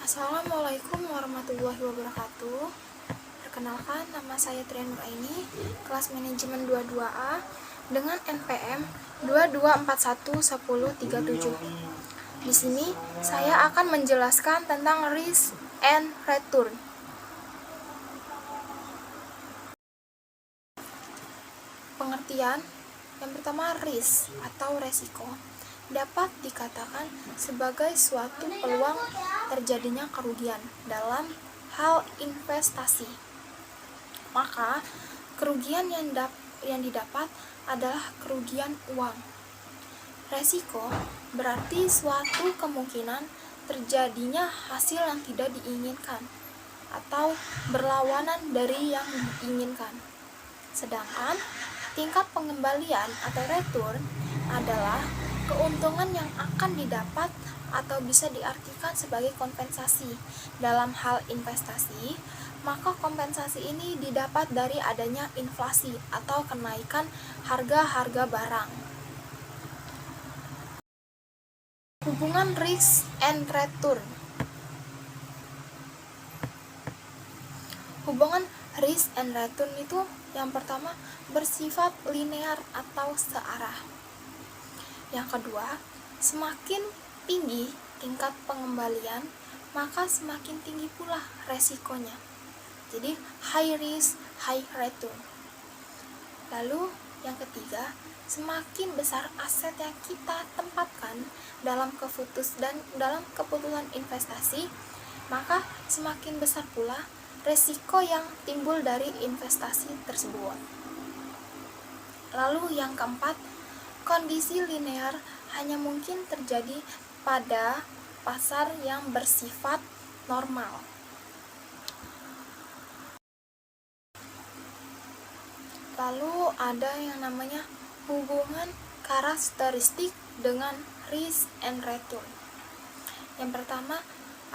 Assalamualaikum warahmatullahi wabarakatuh. Perkenalkan, nama saya Trian Nuraini, kelas manajemen 22A dengan NPM 22411037. Di sini saya akan menjelaskan tentang risk and return. Pengertian yang pertama, risk atau resiko dapat dikatakan sebagai suatu peluang terjadinya kerugian dalam hal investasi. Maka, kerugian yang didapat adalah kerugian uang. Resiko berarti suatu kemungkinan terjadinya hasil yang tidak diinginkan atau berlawanan dari yang diinginkan. Sedangkan tingkat pengembalian atau return adalah keuntungan yang akan didapat atau bisa diartikan sebagai kompensasi. Dalam hal investasi, maka kompensasi ini didapat dari adanya inflasi atau kenaikan harga-harga barang. Hubungan risk and return. Hubungan risk and return itu yang pertama bersifat linear atau searah. Yang kedua, semakin tinggi tingkat pengembalian, maka semakin tinggi pula resikonya. Jadi high risk, high return. Lalu yang ketiga, semakin besar aset yang kita tempatkan dalam keputusan investasi, maka semakin besar pula resiko yang timbul dari investasi tersebut. Lalu yang keempat, kondisi linear hanya mungkin terjadi pada pasar yang bersifat normal. Lalu ada yang namanya hubungan karakteristik dengan risk and return. Yang pertama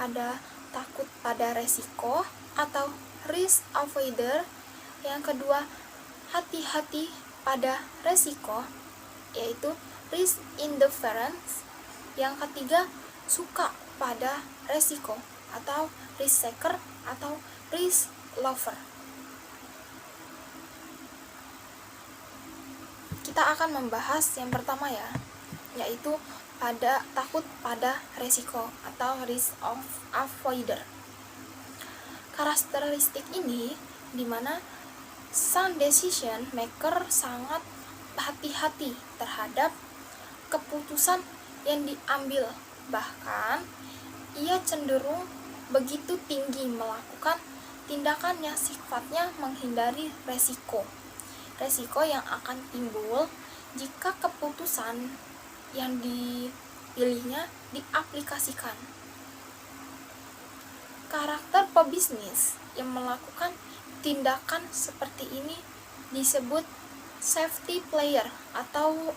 ada takut pada resiko atau risk avoider. Yang kedua, hati-hati pada resiko, yaitu risk indifference. Yang ketiga, suka pada resiko atau risk taker atau risk lover. Kita akan membahas yang pertama ya, yaitu takut pada resiko atau risk avoider. Karakteristik ini dimana sang decision maker sangat hati-hati terhadap keputusan yang diambil, bahkan ia cenderung begitu tinggi melakukan tindakan yang sifatnya menghindari resiko yang akan timbul jika keputusan yang dipilihnya diaplikasikan. Karakter pebisnis yang melakukan tindakan seperti ini disebut safety player atau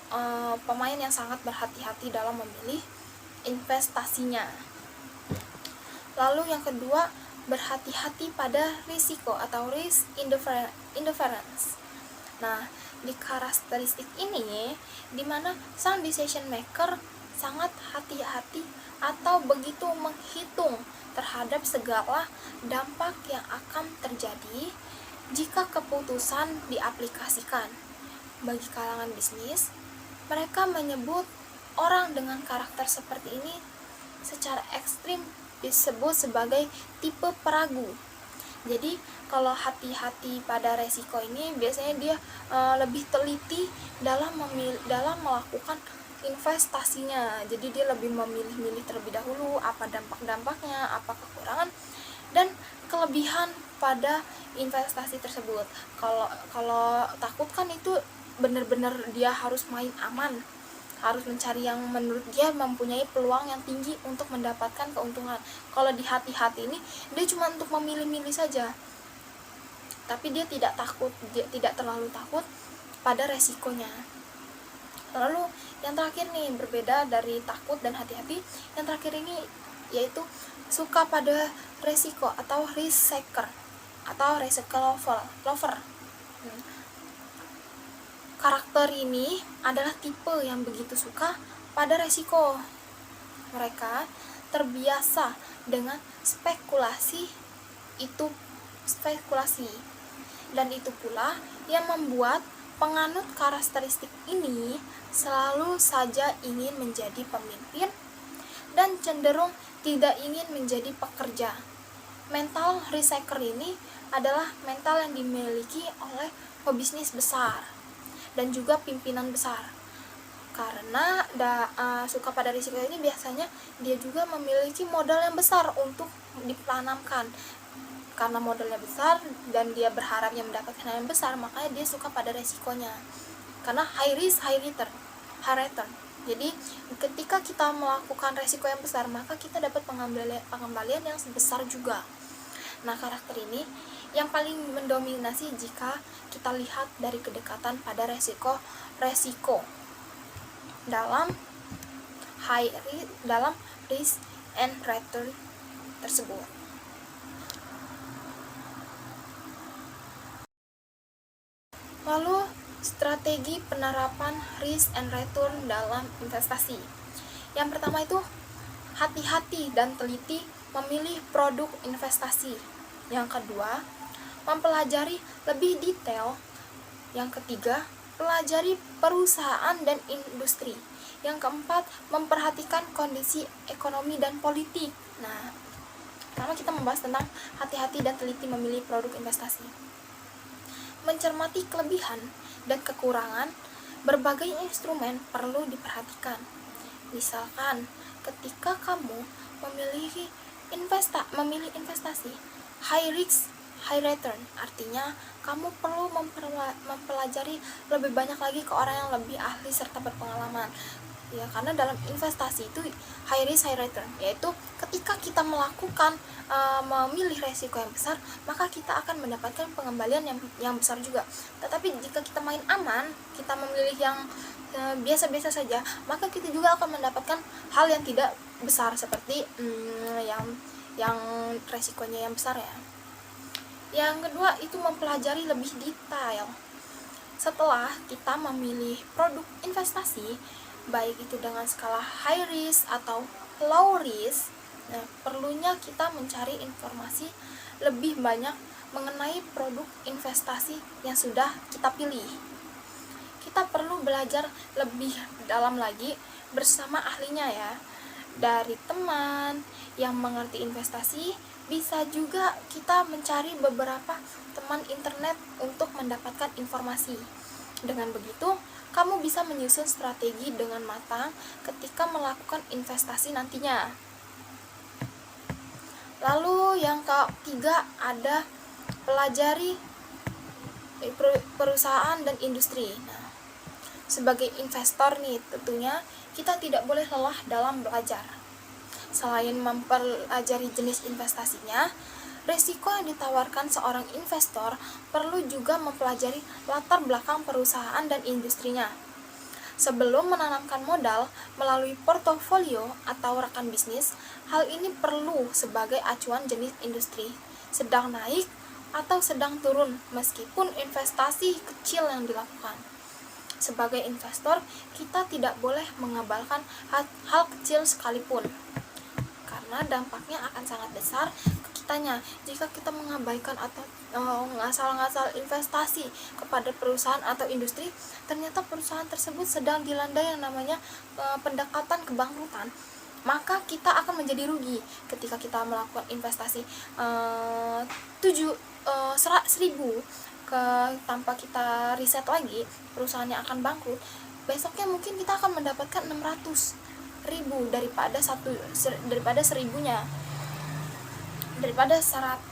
pemain yang sangat berhati-hati dalam memilih investasinya. Lalu yang kedua, berhati-hati pada risiko atau risk indifference. Nah, di karakteristik ini dimana sang decision maker sangat hati-hati atau begitu menghitung terhadap segala dampak yang akan terjadi jika keputusan diaplikasikan. Bagi kalangan bisnis, mereka menyebut orang dengan karakter seperti ini secara ekstrim disebut sebagai tipe peragu. Jadi kalau hati-hati pada resiko ini biasanya dia lebih teliti dalam melakukan investasinya. Jadi dia lebih memilih-milih terlebih dahulu apa dampak-dampaknya, apa kekurangan dan kelebihan pada investasi tersebut. Kalau takut kan itu benar-benar dia harus main aman, harus mencari yang menurut dia mempunyai peluang yang tinggi untuk mendapatkan keuntungan. Kalau di hati-hati ini dia cuma untuk memilih-milih saja, tapi dia tidak terlalu takut pada resikonya. Lalu yang terakhir nih, berbeda dari takut dan hati-hati, yang terakhir ini yaitu suka pada resiko atau risk taker atau risk lover. Karakter ini adalah tipe yang begitu suka pada resiko. Mereka terbiasa dengan spekulasi, dan itu pula yang membuat penganut karakteristik ini selalu saja ingin menjadi pemimpin dan cenderung tidak ingin menjadi pekerja. Mental risk seeker ini adalah mental yang dimiliki oleh pebisnis besar dan juga pimpinan besar. Karena suka pada risiko ini biasanya dia juga memiliki modal yang besar untuk ditanamkan. Karena modalnya besar dan dia berharapnya mendapatkan yang besar, makanya dia suka pada resikonya. Karena high risk high return. Jadi ketika kita melakukan resiko yang besar, maka kita dapat pengembalian yang sebesar juga. Nah, karakter ini yang paling mendominasi jika kita lihat dari kedekatan pada resiko dalam risk and return tersebut. Lalu, strategi penerapan risk and return dalam investasi. Yang pertama itu, hati-hati dan teliti memilih produk investasi. Yang kedua, mempelajari lebih detail. Yang ketiga, pelajari perusahaan dan industri. Yang keempat, memperhatikan kondisi ekonomi dan politik. Nah, pertama kita membahas tentang hati-hati dan teliti memilih produk investasi. Mencermati kelebihan dan kekurangan berbagai instrumen perlu diperhatikan. Misalkan, ketika kamu memilih investasi high risk high return, artinya kamu perlu mempelajari lebih banyak lagi ke orang yang lebih ahli serta berpengalaman. Ya, karena dalam investasi itu high risk high return, yaitu ketika kita melakukan memilih resiko yang besar, maka kita akan mendapatkan pengembalian yang besar juga. Tetapi jika kita main aman, kita memilih yang biasa-biasa saja, maka kita juga akan mendapatkan hal yang tidak besar seperti yang resikonya yang besar ya. Yang kedua itu mempelajari lebih detail. Setelah kita memilih produk investasi, baik itu dengan skala high risk atau low risk, perlunya kita mencari informasi lebih banyak mengenai produk investasi yang sudah kita pilih. Kita perlu belajar lebih dalam lagi bersama ahlinya ya, dari teman yang mengerti investasi. Bisa juga kita mencari beberapa teman internet untuk mendapatkan informasi. Dengan begitu, kamu bisa menyusun strategi dengan matang ketika melakukan investasi nantinya. Lalu yang ketiga ada pelajari perusahaan dan industri. Nah, sebagai investor nih, tentunya kita tidak boleh lelah dalam belajar. Selain mempelajari jenis investasinya, risiko yang ditawarkan seorang investor perlu juga mempelajari latar belakang perusahaan dan industrinya. Sebelum menanamkan modal melalui portofolio atau rekan bisnis, hal ini perlu sebagai acuan jenis industri, sedang naik atau sedang turun meskipun investasi kecil yang dilakukan. Sebagai investor, kita tidak boleh mengabalkan hal kecil sekalipun, karena dampaknya akan sangat besar ke kitanya jika kita mengabaikan atau ngasal-ngasal investasi kepada perusahaan atau industri. Ternyata perusahaan tersebut sedang dilanda yang namanya pendekatan kebangkrutan, maka kita akan menjadi rugi. Ketika kita melakukan investasi 1.000 tanpa kita riset lagi, perusahaannya akan bangkrut, besoknya mungkin kita akan mendapatkan 600.000 daripada 1.000-nya,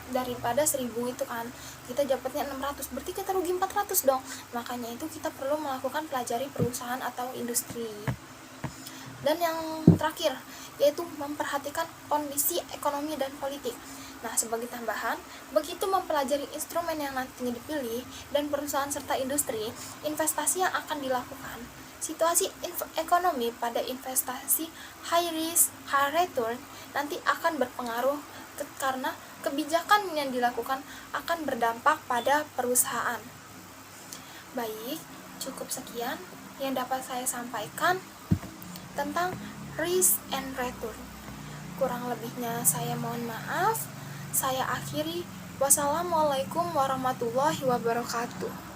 daripada 1.000 itu kan kita dapatnya 600, berarti kita rugi 400 dong. Makanya itu kita perlu melakukan pelajari perusahaan atau industri. Dan yang terakhir yaitu memperhatikan kondisi ekonomi dan politik. Nah, sebagai tambahan, begitu mempelajari instrumen yang nantinya dipilih dan perusahaan serta industri investasi yang akan dilakukan, situasi ekonomi pada investasi high risk high return nanti akan berpengaruh karena kebijakan yang dilakukan akan berdampak pada perusahaan. Baik, cukup sekian yang dapat saya sampaikan tentang risk and return. kurang lebihnya saya mohon maaf. Saya akhiri. Wassalamualaikum warahmatullahi wabarakatuh.